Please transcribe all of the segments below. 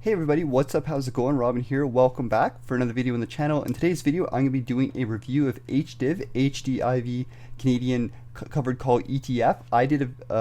Hey everybody, what's up? How's it going? Robin here. Welcome back for another video on the channel. In today's video, I'm going to be doing a review of HDIV, Canadian Covered Call ETF.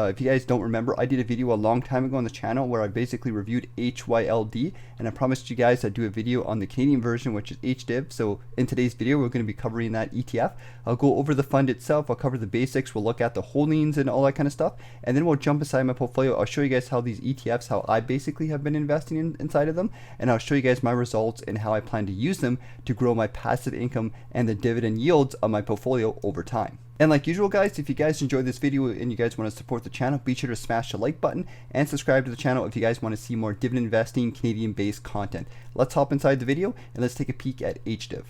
If you guys don't remember, I did a video a long time ago on the channel where I basically reviewed HYLD, and I promised you guys I'd do a video on the Canadian version, which is HDIV. So in today's video, we're going to be covering that ETF. I'll go over the fund itself. I'll cover the basics. We'll look at the holdings and all that kind of stuff, and then we'll jump inside my portfolio. I'll show you guys how these ETFs, how I basically have been investing inside of them, and I'll show you guys my results and how I plan to use them to grow my passive income and the dividend yields of my portfolio over time. And like usual guys, if you guys enjoyed this video and you guys want to support the channel, be sure to smash the like button and subscribe to the channel if you guys want to see more dividend investing Canadian based content. Let's hop inside the video and let's take a peek at HDIV.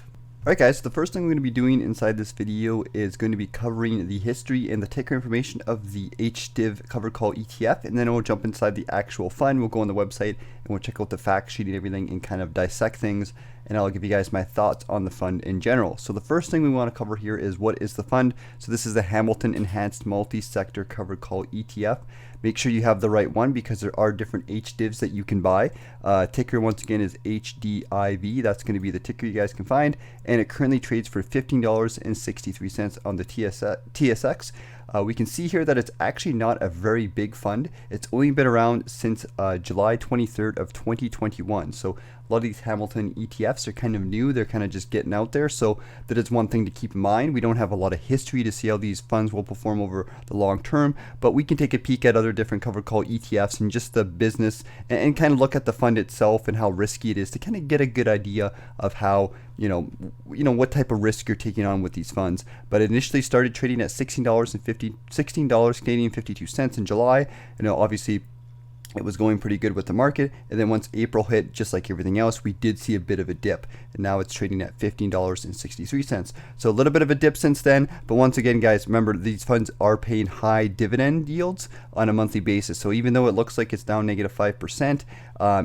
Alright guys, so the first thing we're going to be doing inside this video is going to be covering the history and the ticker information of the HDIV Covered Call ETF, and then we'll jump inside the actual fund. We'll go on the website and we'll check out the fact sheet and everything and kind of dissect things, and I'll give you guys my thoughts on the fund in general. So the first thing we want to cover here is what is the fund. So this is the Hamilton Enhanced Multi-Sector Covered Call ETF. Make sure you have the right one because there are different HDIVs that you can buy. Ticker once again is HDIV. That's going to be the ticker you guys can find, and it currently trades for $15.63 on the TSX. We can see here that it's actually not a very big fund. It's only been around since July 23rd of 2021. So a lot of these Hamilton ETFs are kind of new. They're kind of just getting out there. So that is one thing to keep in mind. We don't have a lot of history to see how these funds will perform over the long term, but we can take a peek at other different covered call ETFs and just the business and kind of look at the fund itself and how risky it is to kind of get a good idea of how you know what type of risk you're taking on with these funds. But it initially started trading at $16 Canadian 52 cents in July. Obviously it was going pretty good with the market, and then once April hit, just like everything else, we did see a bit of a dip, and now it's trading at $15.63. So a little bit of a dip since then, but once again guys, remember these funds are paying high dividend yields on a monthly basis. So even though it looks like it's down -5%,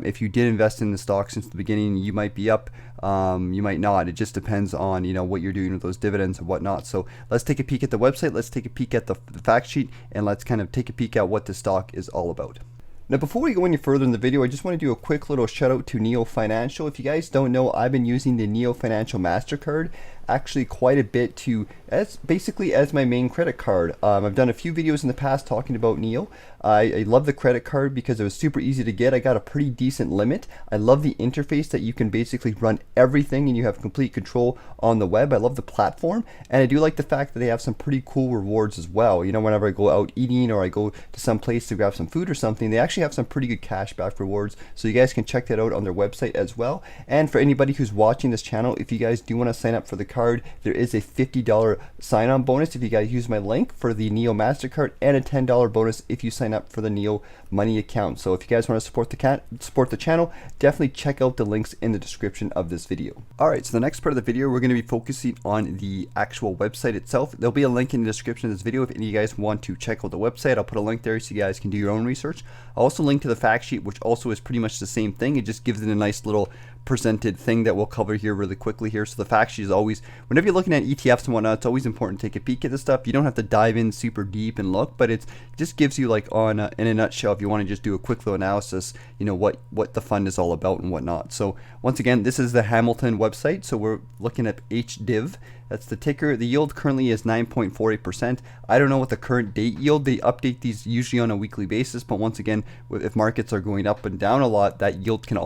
if you did invest in the stock since the beginning, you might be up, you might not. It just depends on what you're doing with those dividends and whatnot. So let's take a peek at the website, let's take a peek at the fact sheet, and let's kind of take a peek at what the stock is all about. Now before we go any further in the video, I just want to do a quick little shout out to Neo Financial. If you guys don't know, I've been using the Neo Financial MasterCard actually quite a bit as my main credit card. I've done a few videos in the past talking about Neo. I love the credit card because it was super easy to get. I got a pretty decent limit. I love the interface that you can basically run everything and you have complete control on the web. I love the platform, and I do like the fact that they have some pretty cool rewards as well. Whenever I go out eating or I go to some place to grab some food or something, they actually have some pretty good cashback rewards. So you guys can check that out on their website as well. And for anybody who's watching this channel, if you guys do want to sign up for the card, there is a $50 sign-on bonus if you guys use my link for the Neo MasterCard, and a $10 bonus if you sign up for the Neo Money account. So if you guys want to support the channel, definitely check out the links in the description of this video. Alright, so the next part of the video, we're going to be focusing on the actual website itself. There'll be a link in the description of this video if any of you guys want to check out the website. I'll put a link there so you guys can do your own research. I'll also link to the fact sheet, which also is pretty much the same thing. It just gives it a nice little presented thing that we'll cover here really quickly here. So the fact sheet is always, whenever you're looking at ETFs and whatnot, it's always important to take a peek at this stuff. You don't have to dive in super deep and look, but it just gives you like in a nutshell, if you want to just do a quick little analysis, what the fund is all about and whatnot. So once again, this is the Hamilton website. So we're looking at HDIV. That's the ticker. The yield currently is 9.48%. I don't know what the current date yield. They update these usually on a weekly basis, but once again, if markets are going up and down a lot, that yield can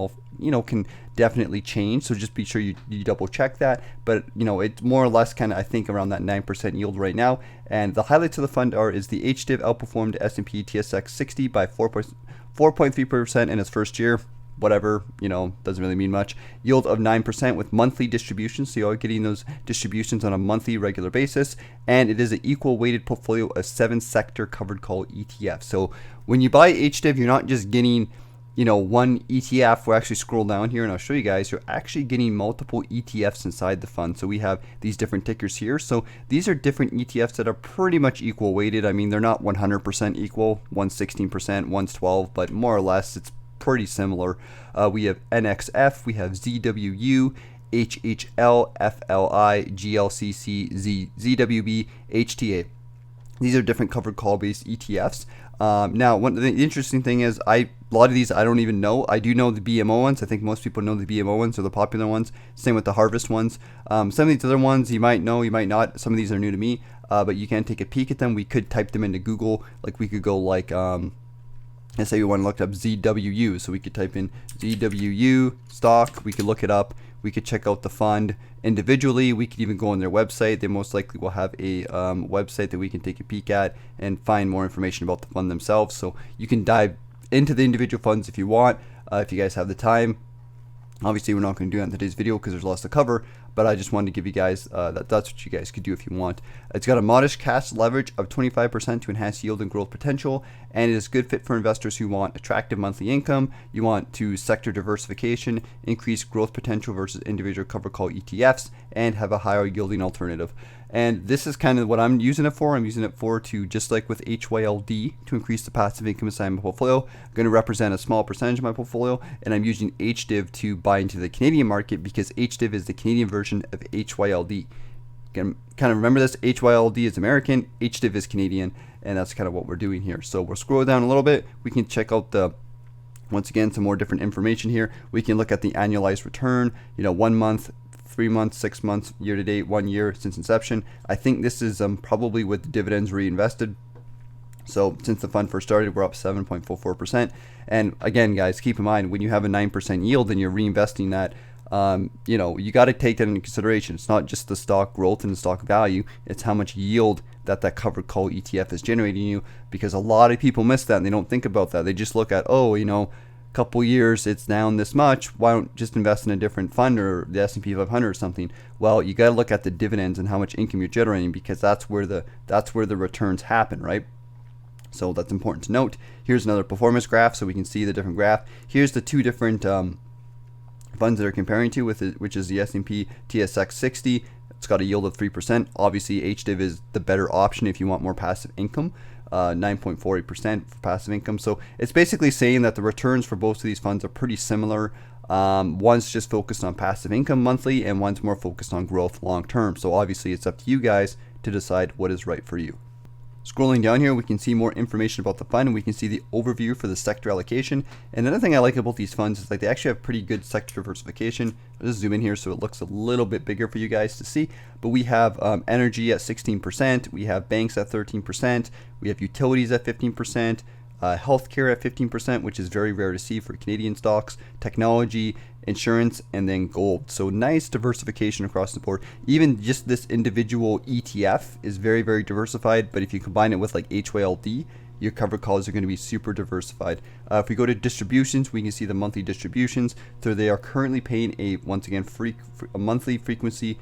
definitely change. So just be sure you double check that. But it's more or less kind of, I think, around that 9% yield right now. And the highlights of the fund is the HDIV outperformed S&P TSX 60 by 4.3% in its first year. Whatever, doesn't really mean much. Yield of 9% with monthly distributions, so you're getting those distributions on a monthly regular basis, and it is an equal weighted portfolio of 7 sector covered call ETF. So when you buy HDIV, you're not just getting one ETF. We'll actually scroll down here and I'll show you guys. You're actually getting multiple ETFs inside the fund. So we have these different tickers here. So these are different ETFs that are pretty much equal weighted. I mean, they're not 100% equal. One's 16%, one's 12%, but more or less it's pretty similar. We have NXF, we have ZWU, HHL, FLI, GLCC, ZWB, HTA. These are different covered call based ETFs. Now, the interesting thing is I a lot of these I don't even know. I do know the BMO ones. I think most people know the BMO ones are the popular ones. Same with the Harvest ones. Some of these other ones you might know, you might not. Some of these are new to me, but you can take a peek at them. We could type them into Google. Like we could go like, let's say we want to look up ZWU. So we could type in ZWU stock. We could look it up. We could check out the fund individually. We could even go on their website. They most likely will have a website that we can take a peek at and find more information about the fund themselves. So you can dive into the individual funds if you want, if you guys have the time. Obviously, we're not going to do that in today's video because there's lots to cover, but I just wanted to give you guys that's what you guys could do if you want. It's got a modest cash leverage of 25% to enhance yield and growth potential, and it is a good fit for investors who want attractive monthly income. You want to sector diversification, increase growth potential versus individual cover call ETFs, and have a higher yielding alternative. And this is kind of what I'm using it for. I'm using it for to, just like with HYLD, to increase the passive income inside my portfolio. I'm going to represent a small percentage of my portfolio, and I'm using HDIV to buy into the Canadian market because HDIV is the Canadian version of HYLD. Kind of remember this, HYLD is American, HDIV is Canadian, and that's kind of what we're doing here. So we'll scroll down a little bit. We can check out the, once again, some more different information here. We can look at the annualized return, 1 month, 3 months, 6 months, year to date, 1 year since inception. I think this is probably with the dividends reinvested. So since the fund first started, we're up 7.44%. And again, guys, keep in mind, when you have a 9% yield and you're reinvesting that, you got to take that into consideration. It's not just the stock growth and the stock value, it's how much yield that covered call ETF is generating you, because a lot of people miss that and they don't think about that. They just look at, couple years it's down this much, why don't just invest in a different fund or the S&P 500 or something. Well, you got to look at the dividends and how much income you're generating, because that's where the returns happen, right? So that's important to note. Here's another performance graph so we can see the different graph. Here's the two different funds that are comparing to, which is the S&P TSX 60. It's got a yield of 3%. Obviously, HDIV is the better option if you want more passive income. 9.48% for passive income. So it's basically saying that the returns for both of these funds are pretty similar. One's just focused on passive income monthly, and one's more focused on growth long term. So obviously, it's up to you guys to decide what is right for you. Scrolling down here, we can see more information about the fund, and we can see the overview for the sector allocation. And another thing I like about these funds is like they actually have pretty good sector diversification. I'll just zoom in here so it looks a little bit bigger for you guys to see. But we have energy at 16%, we have banks at 13%, we have utilities at 15%, healthcare at 15%, which is very rare to see for Canadian stocks, technology, insurance, and then gold. So nice diversification across the board. Even just this individual ETF is very, very diversified, but if you combine it with like HYLD, your covered calls are going to be super diversified. If we go to distributions, we can see the monthly distributions. So they are currently paying a monthly frequency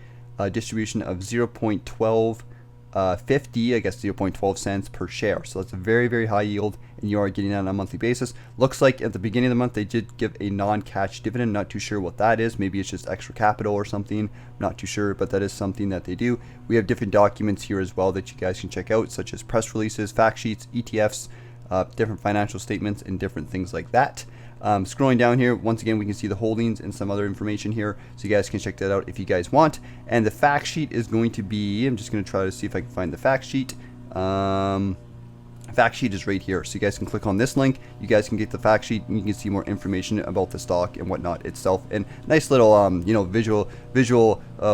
distribution of 0.1250, I guess 0.12 cents per share. So that's a very, very high yield, and you are getting that on a monthly basis. Looks like at the beginning of the month they did give a non-cash dividend. Not too sure what that is. Maybe it's just extra capital or something. Not too sure, but that is something that they do. We have different documents here as well that you guys can check out, such as press releases, fact sheets, ETFs, different financial statements, and different things like that. Scrolling down here, once again, we can see the holdings and some other information here, so you guys can check that out if you guys want. And the fact sheet is going to be, I'm just going to try to see if I can find the fact sheet. Fact sheet is right here, so you guys can click on this link. You guys can get the fact sheet, and you can see more information about the stock and whatnot itself. And nice little, visual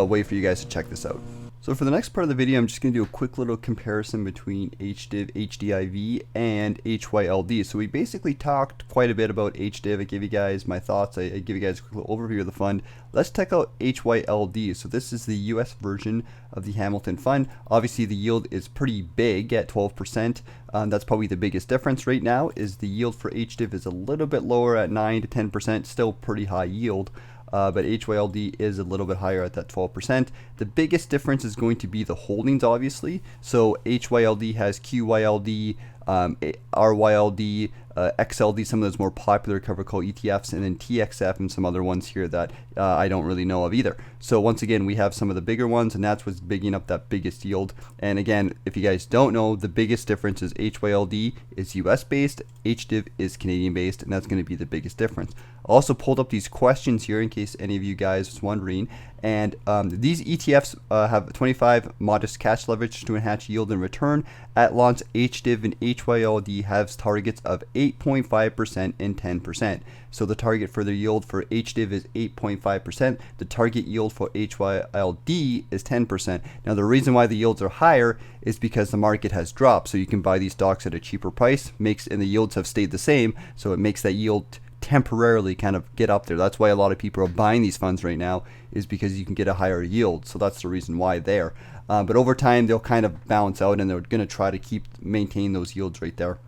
way for you guys to check this out. So for the next part of the video, I'm just going to do a quick little comparison between HDIV, HDIV, and HYLD. So we basically talked quite a bit about HDIV. I gave you guys my thoughts. I give you guys a quick little overview of the fund. Let's check out HYLD. So this is the US version of the Hamilton Fund. Obviously, the yield is pretty big at 12%. That's probably the biggest difference right now, is the yield for HDIV is a little bit lower at 9 to 10%, still pretty high yield. But HYLD is a little bit higher at that 12%. The biggest difference is going to be the holdings, obviously. So HYLD has QYLD, RYLD, XLD, some of those more popular covered call ETFs, and then TXF and some other ones here that I don't really know of either. So once again, we have some of the bigger ones, and that's what's bigging up that biggest yield. And again, if you guys don't know, the biggest difference is HYLD is US based, HDIV is Canadian based, and that's going to be the biggest difference. I also pulled up these questions here in case any of you guys was wondering, And these ETFs have 25 modest cash leverage to enhance yield and return. At launch, HDIV and HYLD have targets of 8.5% and 10%. So the target for the yield for HDIV is 8.5%. The target yield for HYLD is 10%. Now the reason why the yields are higher is because the market has dropped. So you can buy these stocks at a cheaper price, and the yields have stayed the same. So it makes that yield temporarily kind of get up there. That's why a lot of people are buying these funds right now, is because you can get a higher yield. So that's the reason why there. But over time, they'll kind of balance out, and they're going to try to maintain those yields right there.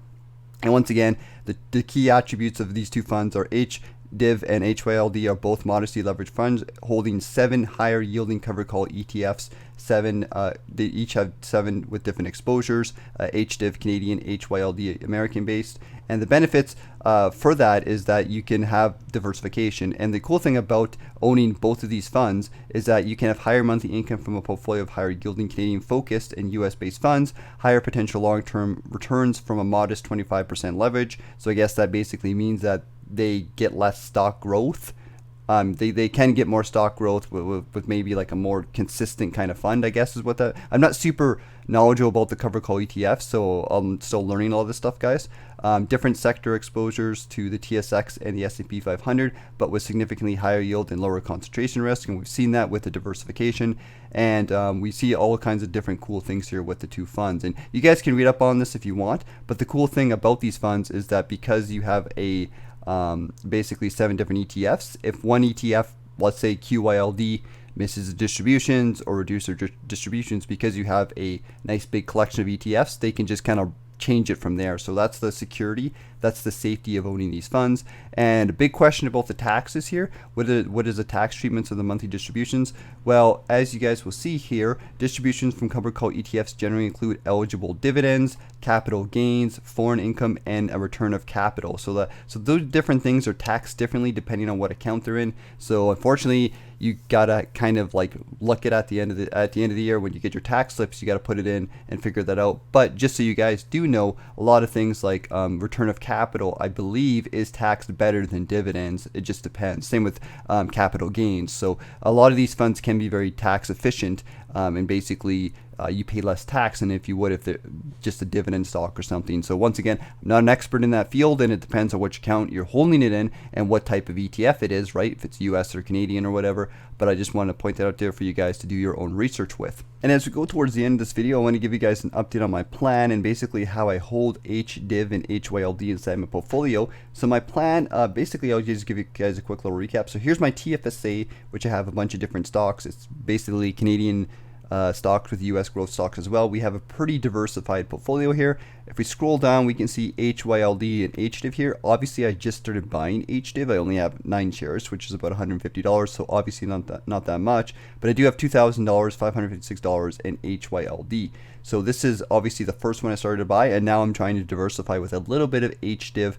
And once again, the key attributes of these two funds are HDIV and HYLD are both modestly leveraged funds holding 7 higher yielding covered call ETFs. They each have 7 with different exposures. HDIV Canadian, HYLD American based. And the benefits for that is that you can have diversification. And the cool thing about owning both of these funds is that you can have higher monthly income from a portfolio of higher yielding Canadian focused and US based funds, higher potential long-term returns from a modest 25% leverage. So I guess that basically means that they get less stock growth. They can get more stock growth with maybe like a more consistent kind of fund, I guess is what that. I'm not super knowledgeable about the cover call ETFs, so I'm still learning all this stuff, guys. Different sector exposures to the TSX and the S&P 500, but with significantly higher yield and lower concentration risk, and we've seen that with the diversification. And we see all kinds of different cool things here with the two funds, and you guys can read up on this if you want. But the cool thing about these funds is that because you have a basically 7 different ETFs. If one ETF, let's say QYLD, misses the distributions or reduce their distributions, because you have a nice big collection of ETFs, they can just kind of change it from there. So that's the security, that's the safety of owning these funds. And a big question about the taxes here. What is the tax treatments of the monthly distributions? Well, as you guys will see here, distributions from covered call ETFs generally include eligible dividends, capital gains, foreign income, and a return of capital. So those different things are taxed differently depending on what account they're in. So unfortunately, you gotta kind of like look at the end of the year when you get your tax slips. You gotta put it in and figure that out. But just so you guys do know, a lot of things like return of capital, I believe, is taxed better than dividends. It just depends. Same with capital gains. So a lot of these funds can be very tax efficient, and basically you pay less tax than if you would if they're just a dividend stock or something. So once again, I'm not an expert in that field, and it depends on which account you're holding it in and what type of ETF it is, right? If it's US or Canadian or whatever. But I just want to point that out there for you guys to do your own research with. And as we go towards the end of this video, I want to give you guys an update on my plan and basically how I hold HDIV and HYLD inside my portfolio. So my plan, basically I'll just give you guys a quick little recap. So here's my TFSA, which I have a bunch of different stocks. It's basically Canadian stocks with US growth stocks as well. We have a pretty diversified portfolio here. If we scroll down, we can see HYLD and HDIV here. Obviously, I just started buying HDIV. I only have 9 shares, which is about $150, so obviously not that much. But I do have $2,000, $556 in HYLD. So this is obviously the first one I started to buy, and now I'm trying to diversify with a little bit of HDIV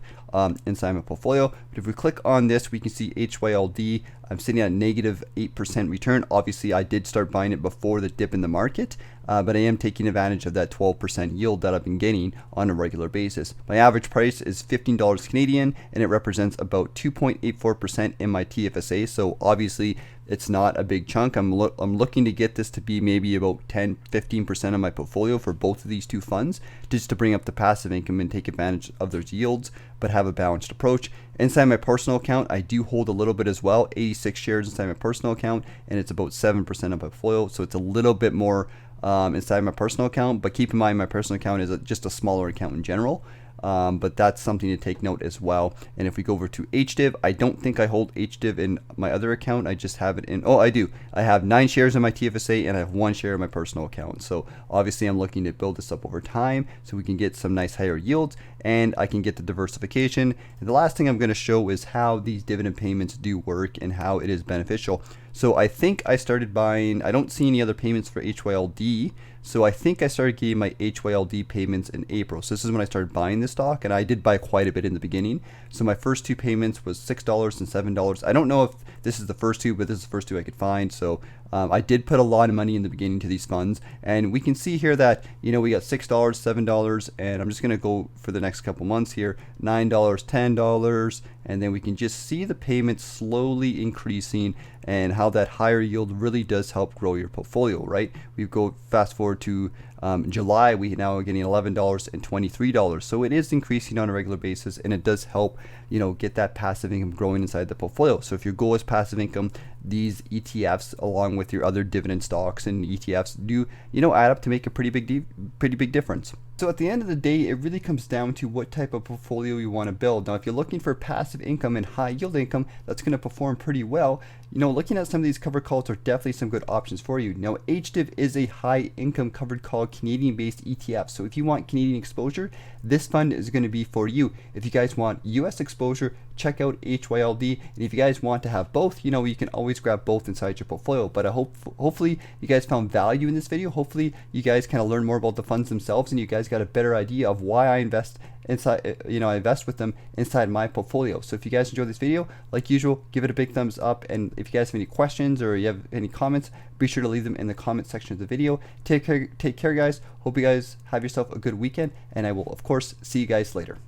inside my portfolio. But if we click on this, we can see HYLD. I'm sitting at negative 8% return. Obviously, I did start buying it before the dip in the market, but I am taking advantage of that 12% yield that I've been getting on a regular basis. My average price is $15 Canadian, and it represents about 2.84% in my TFSA. So obviously, it's not a big chunk. I'm looking to get this to be maybe about 10-15% of my portfolio for both of these two funds, just to bring up the passive income and take advantage of those yields, but have a balanced approach. Inside my personal account, I do hold a little bit as well, 86 shares inside my personal account, and it's about 7% of my portfolio, so it's a little bit more inside my personal account. But keep in mind, my personal account is just a smaller account in general. But that's something to take note as well. And if we go over to HDIV, I don't think I hold HDIV in my other account. I just have it in, oh, I do. I have 9 shares in my TFSA, and I have 1 share in my personal account. So obviously I'm looking to build this up over time so we can get some nice higher yields, and I can get the diversification. And the last thing I'm going to show is how these dividend payments do work and how it is beneficial. So I think I started buying, I don't see any other payments for HYLD. So I think I started getting my HYLD payments in April. So this is when I started buying this stock, and I did buy quite a bit in the beginning. So my first 2 payments was $6 and $7. I don't know if this is the first 2, but this is the first 2 I could find. So I did put a lot of money in the beginning to these funds, and we can see here that, you know, we got $6, $7, and I'm just going to go for the next next couple months here, $9, $10, and then we can just see the payments slowly increasing and how that higher yield really does help grow your portfolio, right? We go fast forward to July, we now are getting $11 and $23. So it is increasing on a regular basis, and it does help, get that passive income growing inside the portfolio. So if your goal is passive income, these ETFs, along with your other dividend stocks and ETFs, do add up to make a pretty big difference. So at the end of the day, it really comes down to what type of portfolio you want to build. Now, if you're looking for passive income and high yield income, that's going to perform pretty well. Looking at some of these covered calls are definitely some good options for you. Now, HDIV is a high income covered call Canadian-based ETF. So if you want Canadian exposure, this fund is going to be for you. If you guys want US exposure, check out HYLD. And if you guys want to have both, you can always grab both inside your portfolio. But hopefully you guys found value in this video. Hopefully you guys kind of learn more about the funds themselves, and you guys got a better idea of why I invest inside, I invest with them inside my portfolio. So if you guys enjoyed this video, like usual, give it a big thumbs up. And if you guys have any questions or you have any comments, be sure to leave them in the comment section of the video. Take care, guys. Hope you guys have yourself a good weekend, and I will, of course, see you guys later.